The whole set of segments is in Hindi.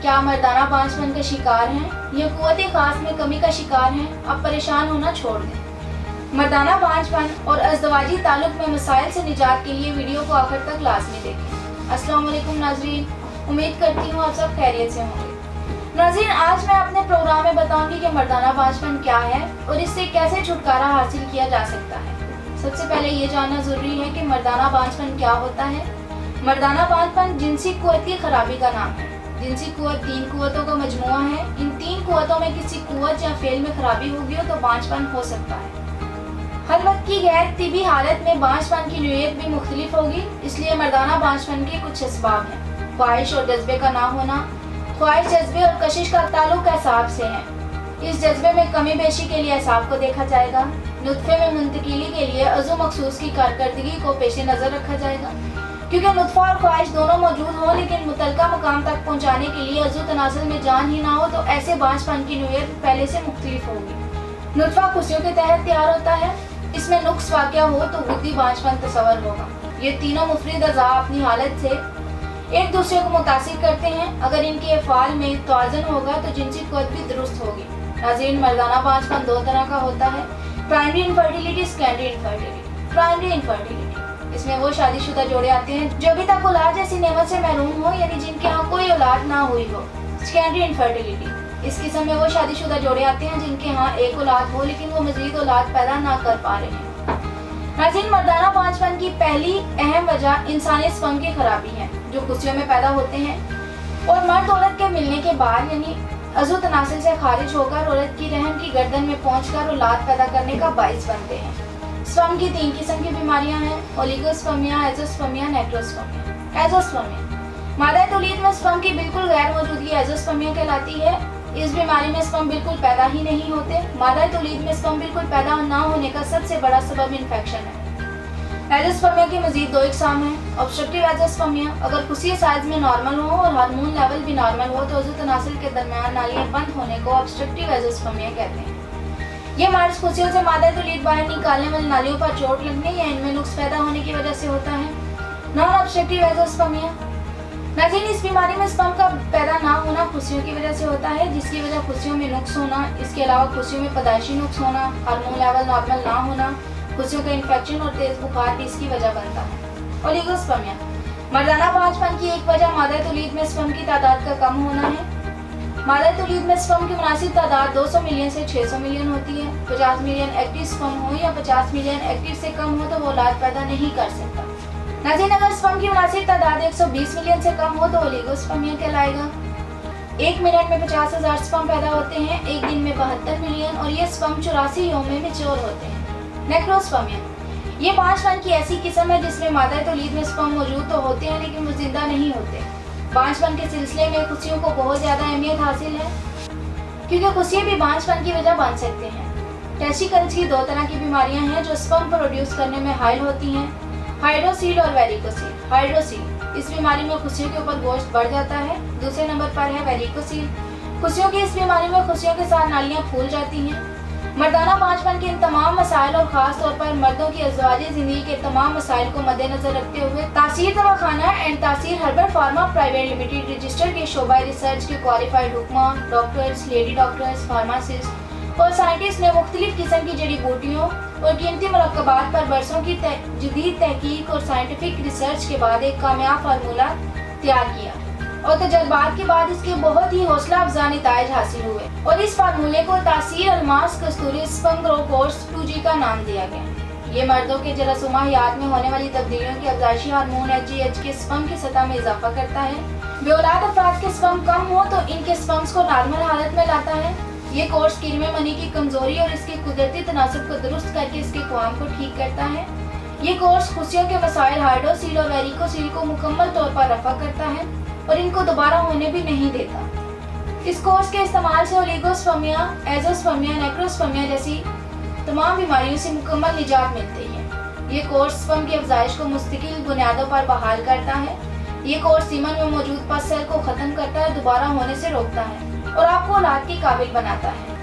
क्या मर्दाना बांझपन का शिकार हैं या कुव्वत खास में कमी का शिकार हैं? अब परेशान होना छोड़ दें। मर्दाना बांझपन और अज़दवाजी ताल्लुक में मसाइल से निजात के लिए वीडियो को आखिर तक लाजमी देखें। अस्सलाम वालेकुम नाज़रीन, उम्मीद करती हूँ आप सब खैरियत से होंगे। नाज़रीन, आज मैं अपने प्रोग्राम में बताऊंगी कि मर्दाना बांझपन क्या है और इससे कैसे छुटकारा हासिल किया जा सकता है। सबसे पहले ये जानना ज़रूरी है कि मर्दाना बांझपन क्या होता है। मर्दाना बांझपन जिनसी कुव्वत की खराबी का नाम है। जिनसी कुव्वत 3 कुव्वतों का मजमुआ है। इन 3 कुव्वतों में किसी कुव्वत या फेल में खराबी होगी तो बांझपन हो सकता है। हर वक्त की गैर तिबी हालत में बांझपन की नौइयत भी मुख्तलिफ होगी, इसलिए मर्दाना बांझपन के कुछ असबाब हैं। ख्वाहिश और जज्बे का ना होना। ख्वाहिश, जज्बे और कशिश का ताल्लुक एसाब से है। इस जज्बे में कमी बेशी के लिए एसाब को देखा जाएगा। नुत्फे में मुंतकिली के लिए अज़ु मखसूस की कारकर्दगी को पेश नज़र रखा जाएगा। क्योंकि नुत्फा और ख्वाहिश दोनों मौजूद हो लेकिन मुतलका मकाम तक पहुँचाने के लिए अज़ु तनासुल में जान ही ना हो तो ऐसे बांझपन की नौइयत पहले से मुख्तलिफ होगी। नुत्फा खुशियों के तहत तैयार होता है। इसमें नुक्स वाक़या हो तो बुद्धि बांझपन तस्वर होगा। ये तीनों मुफरिद अज़ा अपनी हालत से एक दूसरे को मुतासिर करते हैं। अगर इनके अफ़आल में तवाज़ुन होगा तो जिनसी कुव्वत भी दुरुस्त होगी। नाज़रीन, मर्दाना बांझपन 2 तरह का होता है, primary infertility, secondary infertility. Primary infertility, इसमें वो शादीशुदा जोड़े आते हैं जो अभी तक औलाद जैसी नेमत से महरूम हो, यानी जिनके यहाँ कोई औलाद ना हुई हो। सेकेंडरी इनफर्टिलिटी, इस किस्म में वो शादीशुदा जोड़े आते हैं जिनके यहाँ एक औलाद हो लेकिन वो मजीद औलाद पैदा ना कर पा रहे हैं। नाज़रीन, मर्दाना बांझपन की पहली अहम वजह इंसानी स्पर्म की खराबी है जो खुशियों में पैदा होते हैं और मर्द औरत के मिलने के बाद यानी अज़ु तनासुल से खारिज होकर औरत की रहम की गर्दन में पहुंचकर औलाद पैदा करने का बाइस बनते हैं। स्पर्म की 3 किस्म की बीमारियां हैं, ओलिगोस्पर्मिया, एज़ोस्पर्मिया, नेक्रोस्पर्मिया। एज़ोस्पर्मिया, मादा तौलीद में स्पर्म की बिल्कुल गैर मौजूदगी एज़ोस्पर्मिया कहलाती है। इस बीमारी में स्पर्म बिल्कुल पैदा ही नहीं होते। मादा तौलीद में स्पर्म बिल्कुल पैदा ना होने का सबसे बड़ा सबब इन्फेक्शन है। एज़ोस्पर्मिया के मजीद 2 इकसाम हैं। ऑब्स्ट्रक्टिव एज़ोस्पर्मिया, अगर खुशी साइज में नॉर्मल हो और हार्मोन लेवल भी नॉर्मल हो तो अज़ु तनासुल के दरमियान नालियाँ बंद होने को ऑब्स्ट्रक्टिव एज़ोस्पर्मिया कहते हैं। ये मर्ज खुशियों से मादा तौलीद बाहर निकालने वाली नालियों पर चोट लगने या इनमें नुक्स पैदा होने की वजह से होता है। नॉन ऑब्स्ट्रक्टिव एज़ोस्पर्मिया, नाज़रीन, इस बीमारी में स्पर्म का पैदा ना होना खुशियों की वजह से होता है, जिसकी वजह खुशियों में नुक्स होना, इसके अलावा खुशियों में पैदाइशी नुक्स होना, हार्मोन लेवल नॉर्मल ना होना, खुशियों का इन्फेक्शन और तेज बुखार भी इसकी वजह बनता है। ओलिगोस्पर्मिया, मर्दाना बांझपन की एक वजह मादा तौलीद में स्पर्म की तादाद का कम होना है। मादा तौलीद में स्पर्म की मुनासिब तादाद 200 मिलियन से 600 मिलियन होती है। 50 मिलियन एक्टिव स्पर्म हो या 50 मिलियन एक्टिव से कम हो तो वो औलाद पैदा नहीं कर सकता। नाज़रीन, अगर स्पर्म की मुनासिब तादाद 120 मिलियन से कम हो तो ओलिगोस्पर्मिया कहलाएगा। 1 मिनट में 50,000 स्पर्म पैदा होते हैं, एक दिन में 72 मिलियन, और ये स्पर्म 84 यौम में मैच्योर होते हैं। नेक्रोस्पर्मिया, ये बांझपन की ऐसी किस्म है जिसमें मादा तौलीद में स्पर्म मौजूद तो होते हैं लेकिन वो जिंदा नहीं होते। बांझपन के सिलसिले में खुशियों को बहुत ज़्यादा अहमियत हासिल है क्योंकि खुशियाँ भी बांझपन की वजह बन सकते हैं। टेस्टिकल्स की 2 तरह की बीमारियां हैं जो स्पर्म प्रोड्यूस करने में हाइल होती हैं, हाइड्रोसील और वेरिकोसील। हाइड्रोसील, इस बीमारी में खुशियों के ऊपर गोश्त बढ़ जाता है। दूसरे नंबर पर है वेरिकोसील। खुशियों की इस बीमारी में खुशियों के साथ नालियाँ फूल जाती हैं। मर्दाना बांझपन के इन तमाम मसाइल और ख़ास तौर पर मर्दों की अज़वाजी ज़िंदगी के तमाम मसाइल को मद्देनज़र रखते हुए तासीर दवाखाना एंड तासीर herbal pharma private limited register के शोबा रिसर्च के क्वालिफाइड हुक्मा, डॉक्टर्स, लेडी डॉक्टर्स, फार्मासिस्ट और साइंटिस्ट ने मुख्तलिफ किस्म की जड़ी बूटियों और कीमती मुरक्कबात पर बरसों की जदीद तहकीक और साइंटिफिक रिसर्च के बाद एक कामयाब फार्मूला तैयार किया और तजर्बात के बाद इसके बहुत ही हौसला अफजा नताइज हासिल हुए और इस फार्मूले को तासीर अलमास कस्तूरी स्पर्म ग्रो कोर्स 2G का नाम दिया गया। ये मर्दों के जरासुमाहियात में होने वाली तब्दीलियों की अफजाइशी हार्मोन HGH के स्पर्म की सतह में इजाफा करता है। बेऔलाद अफराद के स्पर्म कम हो तो इनके स्पर्म्स को नॉर्मल हालत में लाता है। ये कोर्स किरमे मनी की कमजोरी और इसके कुदरती तनासब को दुरुस्त करके इसके क़वाम को ठीक करता है। ये कोर्स खुशियों के मसाइल हाइड्रोसील और वेरिकोसील को मुकम्मल तौर पर रफा करता है और इनको दोबारा होने भी नहीं देता। इस कोर्स के इस्तेमाल से ओलिगोस्पर्मिया, एज़ोस्पर्मिया, नेक्रोस्पर्मिया जैसी तमाम बीमारियों से मुकम्मल निजात मिलती है। ये कोर्स स्पर्म की अफजाइश को मुस्तकिल बुनियादों पर बहाल करता है। ये कोर्स सीमन में मौजूद पस सेल को ख़त्म करता है, दोबारा होने से रोकता है और आपको औलाद के काबिल बनाता है।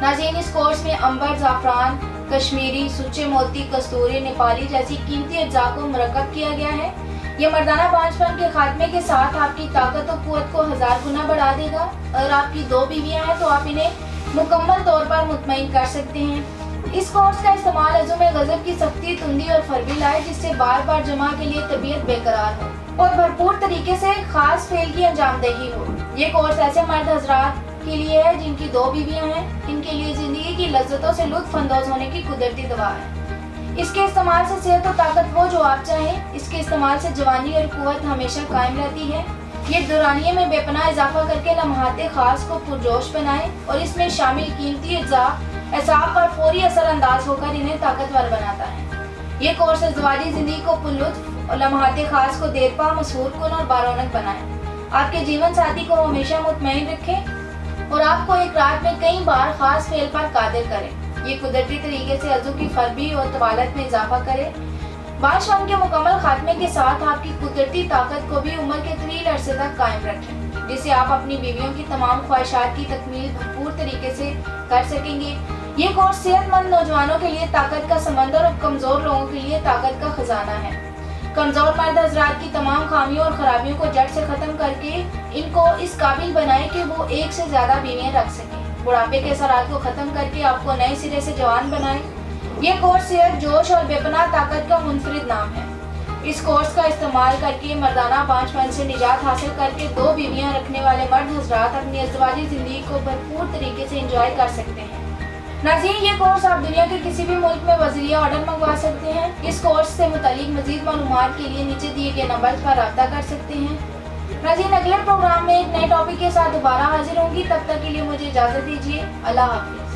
नाज़रीन, इस कोर्स में अंबर, ज़ाफ़रान, कश्मीरी, सुच्चे मोती, कस्तूरी, नेपाली जैसी कीमती अज्जा को मुरक्कब किया गया है। ये मर्दाना बांझपन के खात्मे के साथ आपकी ताकत और कुव्वत को 1000 गुना बढ़ा देगा। अगर आपकी 2 बीवियां हैं तो आप इन्हें मुकम्मल तौर पर मुतमईन कर सकते हैं। इस कोर्स का इस्तेमाल अज़ुम गज़ब की सख्ती, तुंदी और फरबी लाए जिससे बार बार जमा के लिए तबीयत बेकरार हो और भरपूर तरीके से खास फेल की अंजामदही हो। ये कोर्स ऐसे मर्द हजरात के लिए है जिनकी 2 बीवियां हैं, इनके लिए जिंदगी की लज्जतों से लुत्फ अंदोज होने की कुदरती दवा है। इसके इस्तेमाल से सेहत और ताकत वो जो आप चाहें। इसके इस्तेमाल से जवानी और कुव्वत हमेशा कायम रहती है। ये दुरानिये में बेपनाह इजाफा करके लम्हाते खास को पुरजोश बनाए और इसमें शामिल कीमती अज्जा एसाब पर फौरी असरअंदाज होकर इन्हें ताकतवर बनाता है। ये कोर्स अज़वाजी जिंदगी को पुरलुत्फ और लम्हाते खास को देरपा, मसहूर कुन और बारौनक बनाए। आपके जीवन साथी को हमेशा मुतमईन रखे और आपको एक रात में कई बार खास फेल पर कादिर करे। ये कुदरती तरीके से अज़ू की फरबी और तवालत में इजाफा करे। बांझपन के मुकम्मल खात्मे के साथ आपकी कुदरती ताकत को भी उम्र के तवील अरसे तक कायम रखें, जिससे आप अपनी बीवियों की तमाम ख्वाहिशात की तकमील भरपूर तरीके से कर सकेंगे। ये कोर्स सेहतमंद नौजवानों के लिए ताकत का समंदर और कमजोर लोगों के लिए ताकत का खजाना है। कमजोर मर्द हजरात की तमाम खामियों और खराबियों को जड़ से खत्म करके इनको इस काबिल बनाए कि वो एक से ज्यादा बीवियां रख सकें। बुढ़ापे के असरात को खत्म करके आपको नए सिरे से जवान बनाए। ये कोर्स सेहत, जोश और बेपनाह ताकत का मुनफरिद नाम है। इस कोर्स का इस्तेमाल करके मर्दाना बांझपन से निजात हासिल करके 2 बीवियां रखने वाले मर्द हजरात अपनी अज़वाजी जिंदगी को भरपूर तरीके से एंजॉय कर सकते हैं। नाज़रीन, ये कोर्स आप दुनिया के किसी भी मुल्क में वज़ीरिया ऑर्डर मंगवा सकते हैं। इस कोर्स से मुतालिक मज़ीद मालूमात के लिए नीचे दिए गए नंबर पर रब्ता कर सकते हैं। नाज़रीन, अगले प्रोग्राम में एक नए टॉपिक के साथ दोबारा हाजिर होंगी। तब तक के लिए मुझे इजाज़त दीजिए। अल्लाह हाफ़िज़।